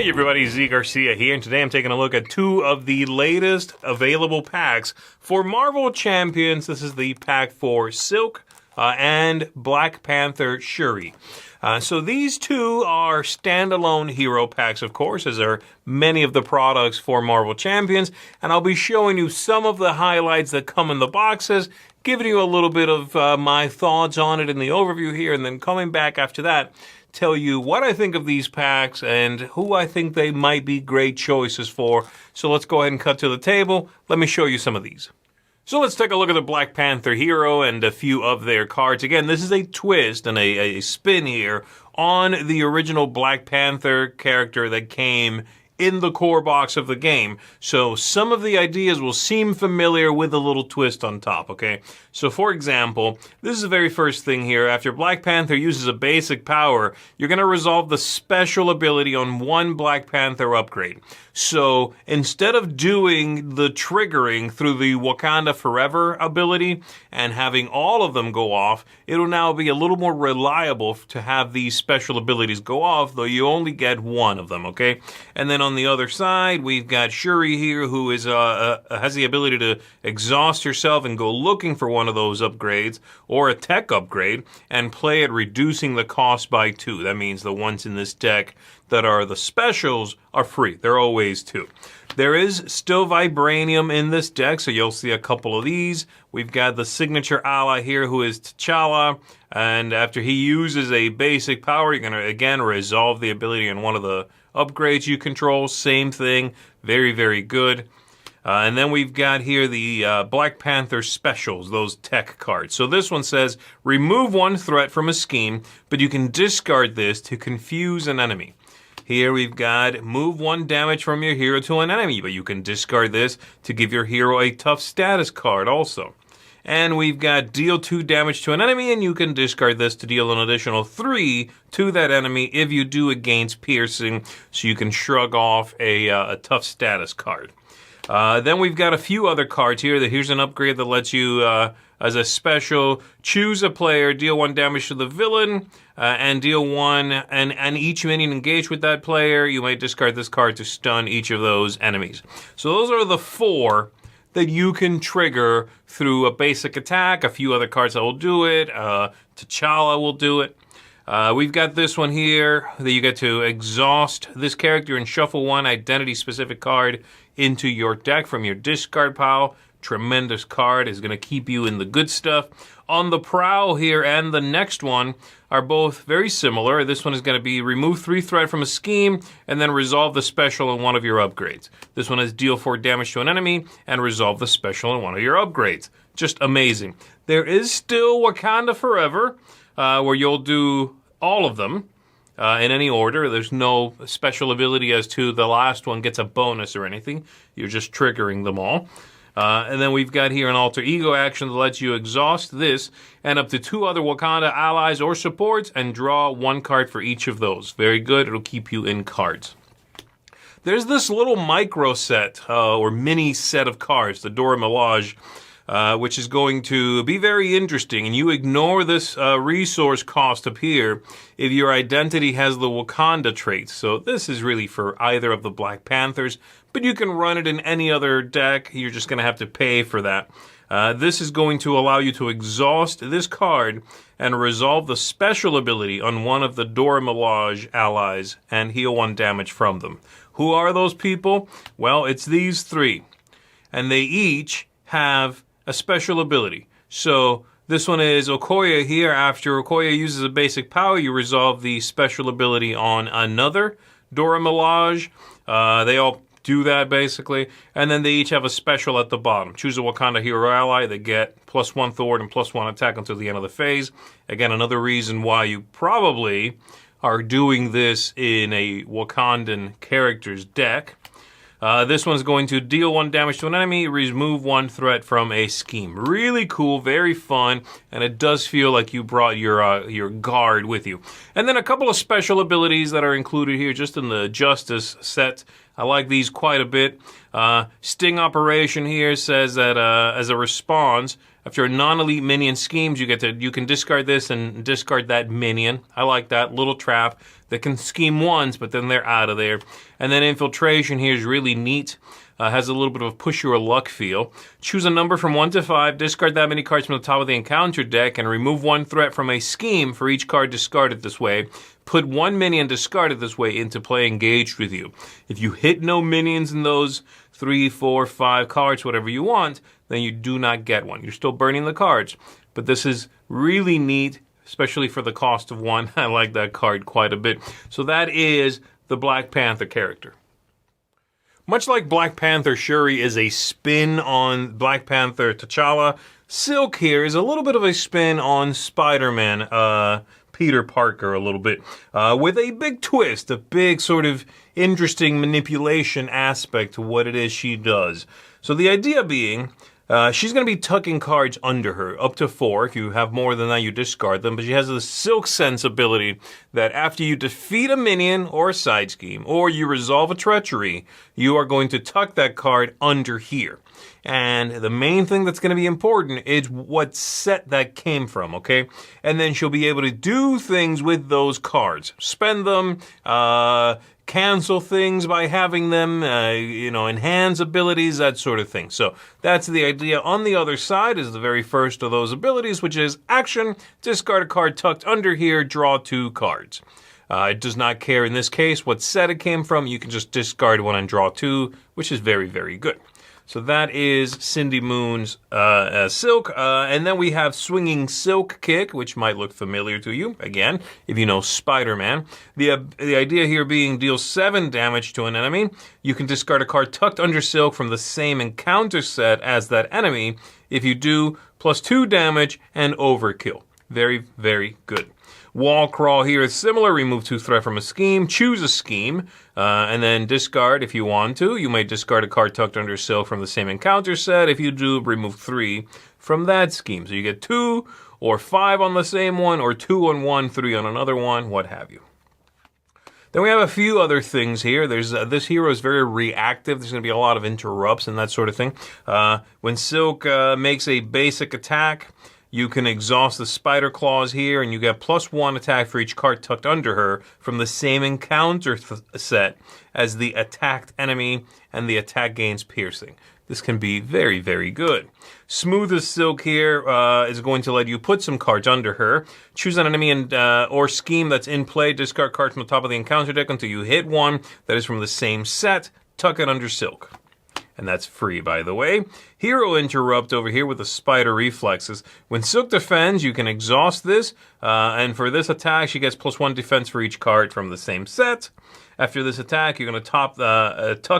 Hey everybody, Z Garcia here, and today I'm taking a look at two of the latest available packs for Marvel Champions. This is the pack for Silk and Black Panther Shuri. So these two are standalone hero packs, of course, as are many of the products for Marvel Champions, and I'll be showing you some of the highlights that come in the boxes, giving you a little bit of my thoughts on it in the overview here, and then coming back after that, tell you what I think of these packs and who I think they might be great choices for. So let's go ahead and cut to the table. Let me show you some of these. So let's take a look at the Black Panther hero and a few of their cards. Again, this is a twist and a spin here on the original Black Panther character that came in the core box of the game. So some of the ideas will seem familiar with a little twist on top, okay? So for example, this is the very first thing here. After Black Panther uses a basic power, you're going to resolve the special ability on one Black Panther upgrade. So instead of doing the triggering through the Wakanda Forever ability and having all of them go off, it'll now be a little more reliable to have these special abilities go off, though you only get one of them, okay? And then on the other side, we've got Shuri here, who is has the ability to exhaust herself and go looking for one of those upgrades, or a tech upgrade, and play it reducing the cost by 2. That means the ones in this deck that are the specials are free. They're always 2. There is still Vibranium in this deck, so you'll see a couple of these. We've got the signature ally here, who is T'Challa, and after he uses a basic power, you're going to, again, resolve the ability on one of the upgrades you control. Same thing. Very, very good. And then we've got here the Black Panther specials, those tech cards. So this one says, remove one threat from a scheme, but you can discard this to confuse an enemy. Here we've got move 1 damage from your hero to an enemy, but you can discard this to give your hero a tough status card also. And we've got deal 2 damage to an enemy, and you can discard this to deal an additional 3 to that enemy if you do against piercing, so you can shrug off a tough status card. Then we've got a few other cards here. Here's an upgrade that lets you, as a special, choose a player, deal 1 damage to the villain, and deal 1, and each minion engaged with that player, you may discard this card to stun each of those enemies. So those are the 4 that you can trigger through a basic attack. A few other cards that will do it. T'Challa will do it. We've got this one here that you get to exhaust this character and shuffle 1 identity-specific card into your deck from your discard pile. Tremendous card, is going to keep you in the good stuff. On the Prowl here and the next one are both very similar. This one is going to be remove 3 threat from a scheme and then resolve the special in one of your upgrades. This one is deal 4 damage to an enemy and resolve the special in one of your upgrades. Just amazing. There is still Wakanda Forever, where you'll do all of them in any order. There's no special ability as to the last one gets a bonus or anything. You're just triggering them all. And then we've got here an alter ego action that lets you exhaust this and up to 2 other Wakanda allies or supports and draw 1 card for each of those. Very good. It'll keep you in cards. There's this little micro set or mini set of cards, the Dora Milaje, which is going to be very interesting. And you ignore this resource cost up here if your identity has the Wakanda traits. So this is really for either of the Black Panthers, but you can run it in any other deck. You're just going to have to pay for that. This is going to allow you to exhaust this card and resolve the special ability on one of the Dora Milaje allies and heal 1 damage from them. Who are those people? Well, it's these 3. And they each have a special ability. So this one is Okoye here. After Okoye uses a basic power, you resolve the special ability on another Dora Milaje. They all do that basically. And then they each have a special at the bottom. Choose a Wakanda hero ally. They get +1 thwart and +1 attack until the end of the phase. Again, another reason why you probably are doing this in a Wakandan character's deck. This one's going to deal 1 damage to an enemy, remove 1 threat from a scheme. Really cool, very fun, and it does feel like you brought your guard with you. And then a couple of special abilities that are included here just in the Justice set. I like these quite a bit. Sting Operation here says that as a response, after a non-elite minion schemes, you can discard this and discard that minion. I like that little trap that can scheme once, but then they're out of there. And then Infiltration here is really neat. Has a little bit of a push your luck feel. Choose a number from 1 to 5, discard that many cards from the top of the encounter deck, and remove 1 threat from a scheme for each card discarded this way. Put 1 minion discarded this way into play engaged with you. If you hit no minions in those 3, 4, 5 cards, whatever you want, then you do not get one. You're still burning the cards. But this is really neat, especially for the cost of 1. I like that card quite a bit. So that is the Black Panther character. Much like Black Panther Shuri is a spin on Black Panther T'Challa, Silk here is a little bit of a spin on Spider-Man Peter Parker a little bit, with a big twist, a big sort of interesting manipulation aspect to what it is she does. So the idea being, she's going to be tucking cards under her, up to 4. If you have more than that, you discard them. But she has this Silk Sense ability that after you defeat a minion or a side scheme, or you resolve a treachery, you are going to tuck that card under here. And the main thing that's going to be important is what set that came from, okay? And then she'll be able to do things with those cards. Spend them, cancel things by having them, enhance abilities, that sort of thing. So that's the idea. On the other side is the very first of those abilities, which is action, discard a card tucked under here, draw 2 cards. It does not care in this case what set it came from. You can just discard 1 and draw 2, which is very, very good. So that is Cindy Moon's Silk. And then we have Swinging Silk Kick, which might look familiar to you, again, if you know Spider-Man. The idea here being deal 7 damage to an enemy. You can discard a card tucked under Silk from the same encounter set as that enemy. If you do, plus 2 damage and overkill. Very, very good. Wall Crawl here is similar. Remove 2 threat from a scheme. Choose a scheme, and then discard if you want to. You may discard a card tucked under Silk from the same encounter set. If you do, remove 3 from that scheme. So you get 2 or 5 on the same one, or 2 on one, 3 on another one, what have you. Then we have a few other things here. There's this hero is very reactive. There's going to be a lot of interrupts and that sort of thing. When Silk makes a basic attack, you can exhaust the Spider Claws here, and you get +1 attack for each card tucked under her from the same encounter set as the attacked enemy, and the attack gains piercing. This can be very, very good. Smooth as Silk here is going to let you put some cards under her. Choose an enemy or scheme that's in play. Discard cards from the top of the encounter deck until you hit one that is from the same set. Tuck it under Silk. And that's free, by the way. Hero Interrupt over here with the Spider Reflexes. When Silk defends, you can exhaust this. And for this attack, she gets +1 defense for each card from the same set. After this attack, you're going to tuck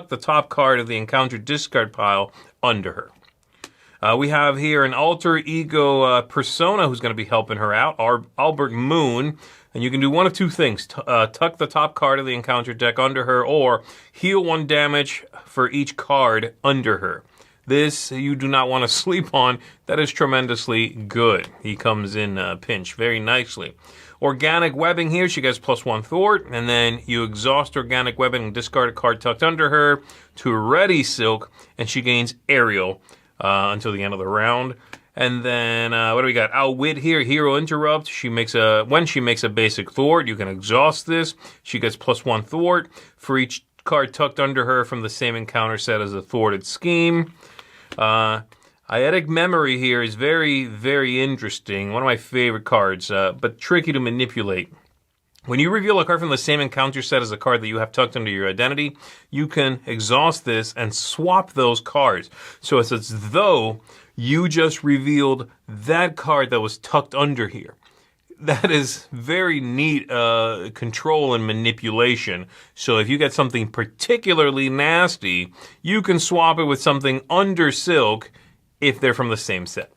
the top card of the encounter discard pile under her. We have here an alter ego persona who's going to be helping her out, Albert Moon. And you can do one of 2 things. Tuck the top card of the encounter deck under her, or heal 1 damage for each card under her. This you do not want to sleep on. That is tremendously good. He comes in pinch very nicely. Organic Webbing here, she gets +1 thwart, and then you exhaust Organic Webbing and discard a card tucked under her to ready Silk, and she gains Aerial until the end of the round. And then, what do we got? Outwit here, Hero Interrupt. When she makes a basic thwart, you can exhaust this. She gets +1 thwart for each card tucked under her from the same encounter set as a thwarted scheme. Eidetic Memory here is very, very interesting. One of my favorite cards, but tricky to manipulate. When you reveal a card from the same encounter set as a card that you have tucked under your identity, you can exhaust this and swap those cards. So it's as though you just revealed that card that was tucked under here. That is very neat control and manipulation. So if you get something particularly nasty, you can swap it with something under Silk if they're from the same set.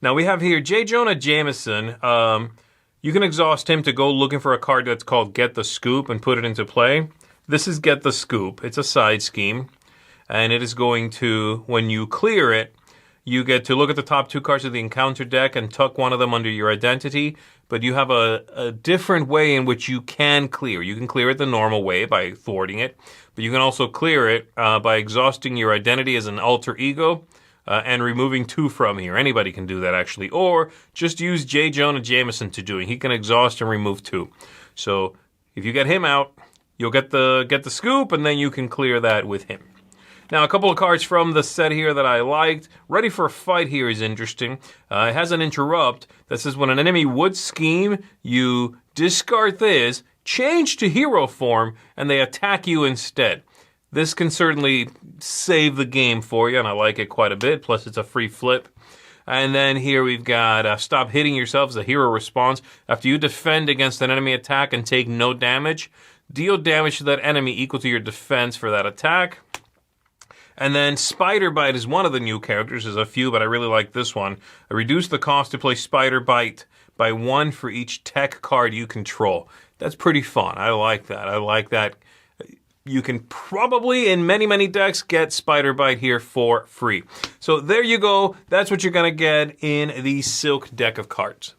Now we have here J. Jonah Jameson. You can exhaust him to go looking for a card that's called Get the Scoop and put it into play. This is Get the Scoop. It's a side scheme. And it is going to, when you clear it, You get to look at the top 2 cards of the encounter deck and tuck one of them under your identity, but you have a different way in which you can clear. You can clear it the normal way by thwarting it, but you can also clear it by exhausting your identity as an alter ego and removing 2 from here. Anybody can do that, actually. Or just use J. Jonah Jameson to do it. He can exhaust and remove 2. So if you get him out, you'll get the scoop, and then you can clear that with him. Now, a couple of cards from the set here that I liked. Ready for a Fight here is interesting. It has an interrupt that says when an enemy would scheme, you discard this, change to hero form, and they attack you instead. This can certainly save the game for you, and I like it quite a bit. Plus, it's a free flip. And then here we've got Stop Hitting Yourself as a hero response. After you defend against an enemy attack and take no damage, deal damage to that enemy equal to your defense for that attack. And then Spider Bite is one of the new characters. There's a few, but I really like this one. Reduce the cost to play Spider Bite by 1 for each tech card you control. That's pretty fun. I like that. I like that. You can probably, in many, many decks, get Spider Bite here for free. So there you go. That's what you're going to get in the Silk deck of cards.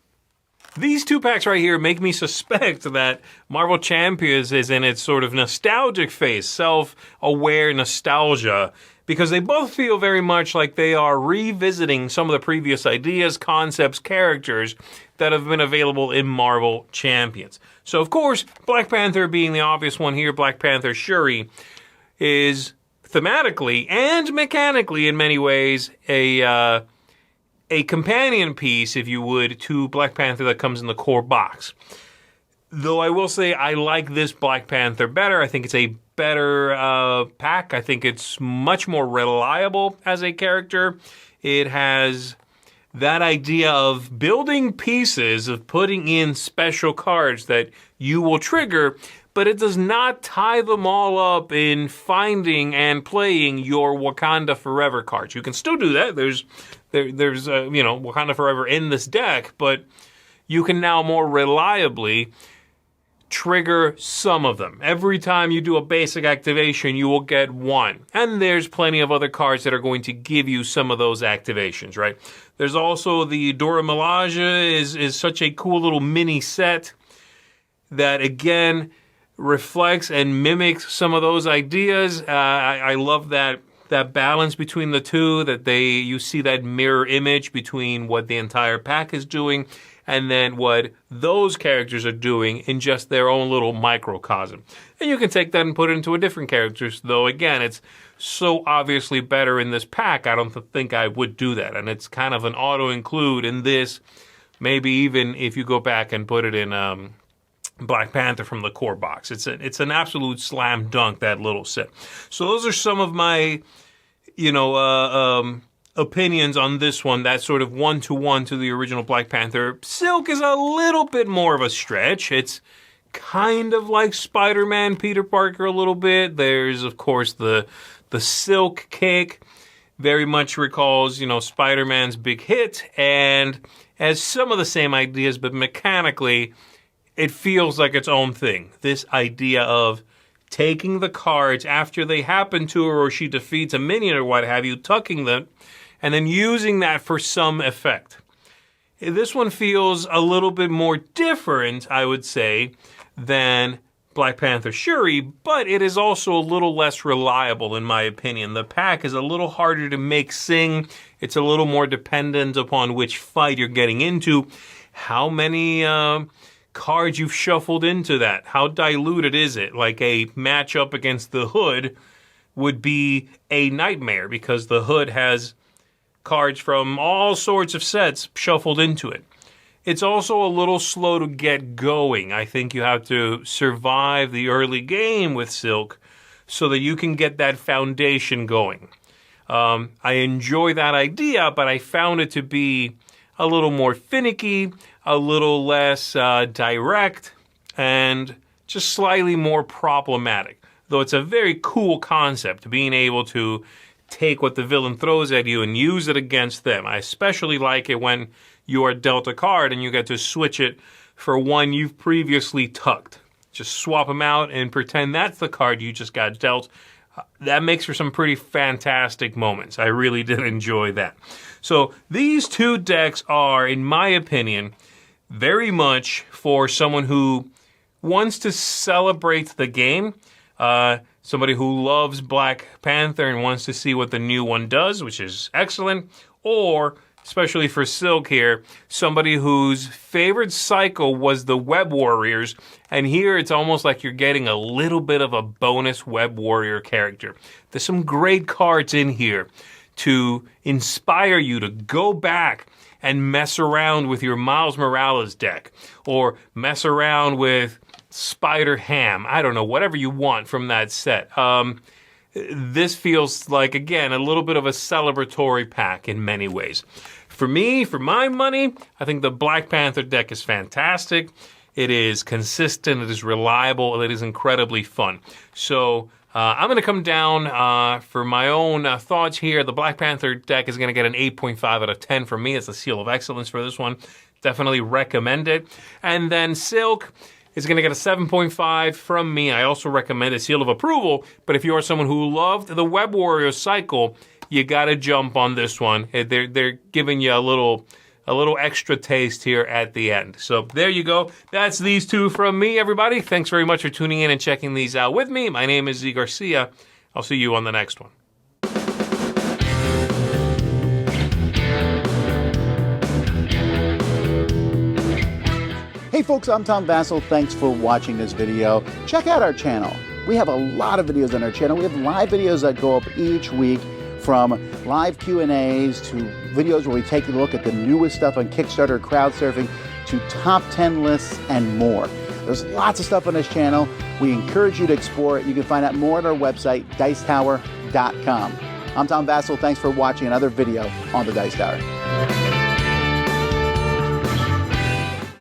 These 2 packs right here make me suspect that Marvel Champions is in its sort of nostalgic phase, self-aware nostalgia, because they both feel very much like they are revisiting some of the previous ideas, concepts, characters that have been available in Marvel Champions. So, of course, Black Panther being the obvious one here, Black Panther Shuri, is thematically and mechanically in many ways a companion piece, if you would, to Black Panther that comes in the core box. Though I will say I like this Black Panther better. I think it's a better pack. I think it's much more reliable as a character. It has that idea of building pieces, of putting in special cards that you will trigger, but it does not tie them all up in finding and playing your Wakanda Forever cards. You can still do that. There's Wakanda Forever in this deck, but you can now more reliably trigger some of them. Every time you do a basic activation, you will get 1. And there's plenty of other cards that are going to give you some of those activations, right? There's also the Dora Milaje is such a cool little mini set that, again, reflects and mimics some of those ideas. I love that balance between the two, that you see that mirror image between what the entire pack is doing and then what those characters are doing in just their own little microcosm. And you can take that and put it into a different character, though again, it's so obviously better in this pack, I don't think I would do that. And it's kind of an auto-include in this, maybe even if you go back and put it in Black Panther from the core box. It's an absolute slam dunk, that little set. So those are some of my, opinions on this one. That's sort of 1-to-1 to the original Black Panther. Silk is a little bit more of a stretch. It's kind of like Spider-Man Peter Parker a little bit. There's, of course, the Silk kick. Very much recalls, Spider-Man's big hit, and has some of the same ideas, but mechanically it feels like its own thing. This idea of taking the cards after they happen to her or she defeats a minion or what have you, tucking them, and then using that for some effect. This one feels a little bit more different, I would say, than Black Panther Shuri, but it is also a little less reliable, in my opinion. The pack is a little harder to make sing. It's a little more dependent upon which fight you're getting into, how many cards you've shuffled into that, how diluted is it. Like a matchup against the Hood would be a nightmare because the Hood has cards from all sorts of sets shuffled into it. It's also a little slow to get going. I think you have to survive the early game with Silk so that you can get that foundation going. I enjoy that idea, but I found it to be a little more finicky, a little less direct, and just slightly more problematic. Though it's a very cool concept, being able to take what the villain throws at you and use it against them. I especially like it when you are dealt a card and you get to switch it for one you've previously tucked. Just swap them out and pretend that's the card you just got dealt. that makes for some pretty fantastic moments. I really did enjoy that. So these two decks are, in my opinion, very much for someone who wants to celebrate the game, somebody who loves Black Panther and wants to see what the new one does, which is excellent, or, especially for Silk here, somebody whose favorite cycle was the Web Warriors, and here it's almost like you're getting a little bit of a bonus Web Warrior character. There's some great cards in here to inspire you to go back and mess around with your Miles Morales deck, or mess around with Spider-Ham. I don't know, whatever you want from that set. This feels like, again, a little bit of a celebratory pack in many ways. For me, for my money, I think the Black Panther deck is fantastic. It is consistent, it is reliable, it is incredibly fun. So I'm going to come down for my own thoughts here. The Black Panther deck is going to get an 8.5 out of 10 from me. It's a seal of excellence for this one. Definitely recommend it. And then Silk is going to get a 7.5 from me. I also recommend a seal of approval, but if you are someone who loved the Web Warrior cycle, you got to jump on this one. They're giving you a little extra taste here at the end. So there you go. That's these two from me, everybody. Thanks very much for tuning in and checking these out with me. My name is Z Garcia. I'll see you on the next one. Hey folks, I'm Tom Vassell. Thanks for watching this video. Check out our channel. We have a lot of videos on our channel. We have live videos that go up each week, from live Q&As to videos where we take a look at the newest stuff on Kickstarter, crowd surfing, to top 10 lists and more. There's lots of stuff on this channel. We encourage you to explore it. You can find out more at our website, dicetower.com. I'm Tom Vassell. Thanks for watching another video on the Dice Tower.